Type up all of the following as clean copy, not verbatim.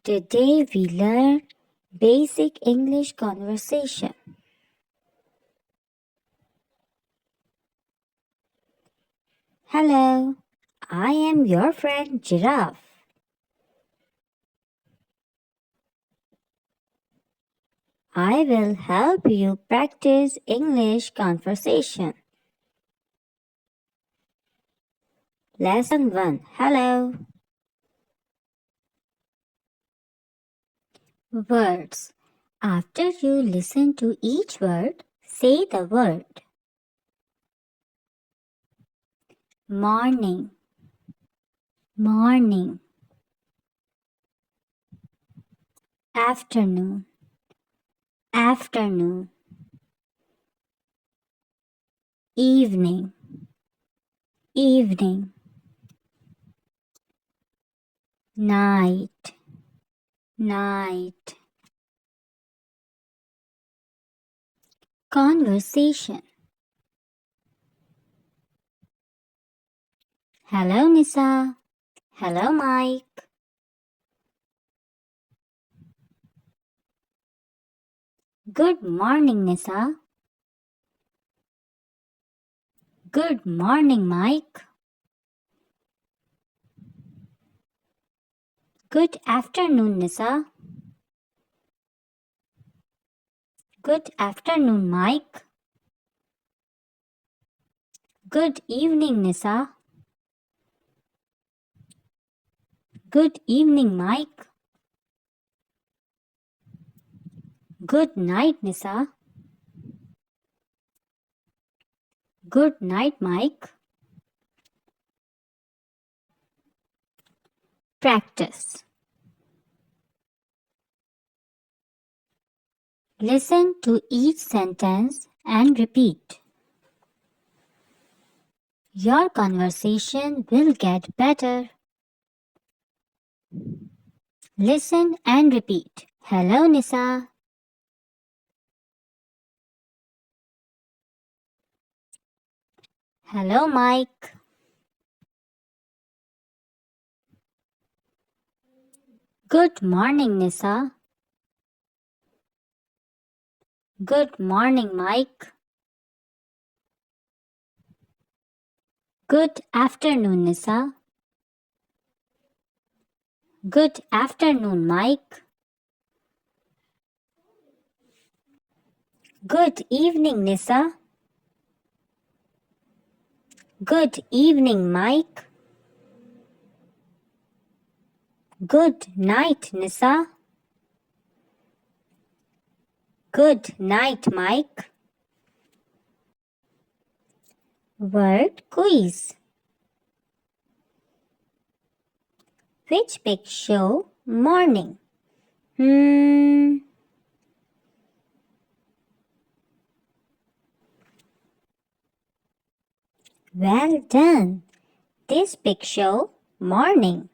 Today we learn basic English conversation. Hello, I am your friend Giraffe. I will help you practice English conversation. Lesson 1. Hello. Words. After you listen to each word, say the word. Morning, morning. Afternoon, afternoon. Evening, evening. Night, night. Conversation. Hello, Nisa. Hello, Mike. Good morning, Nisa. Good morning, Mike. Good afternoon, Nisa. Good afternoon, Mike. Good evening, Nisa. Good evening, Mike. Good night, Nisa. Good night, Mike. Practice. Listen to each sentence and repeat. Your conversation will get better. Listen and repeat. Hello, Nisa. Hello, Mike. Good morning, Nisa. Good morning, Mike. Good afternoon, Nisa. Good afternoon, Mike. Good evening, Nisa. Good evening, Mike. Good night, Nisa. Good night, Mike. Word quiz. Which pic show morning? Well done. This pic show morning.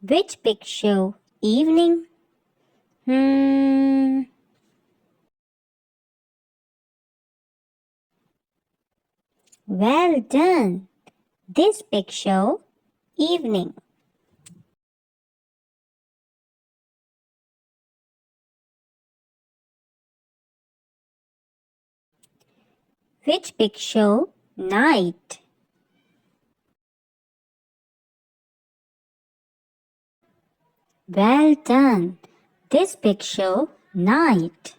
Which pic show evening? Well done. This pic show evening. Which pic show night? Well done. This pic show night.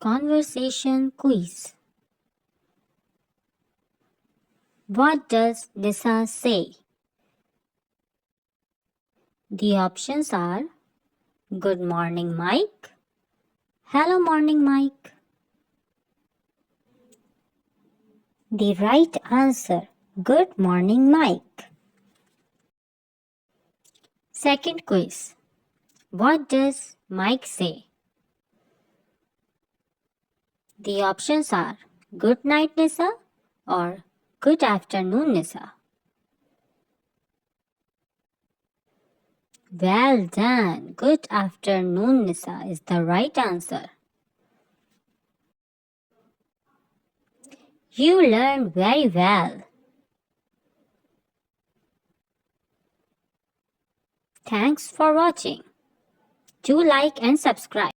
Conversation quiz. What does Nisa say? The options are Good morning, Mike. Hello, morning, Mike. The right answer, Good morning, Mike. Second quiz. What does Mike say? The options are Good night, Nisa or Good afternoon, Nisa. Well done. Good afternoon, Nisa is the right answer. You learned very well. Thanks for watching. Do like and subscribe.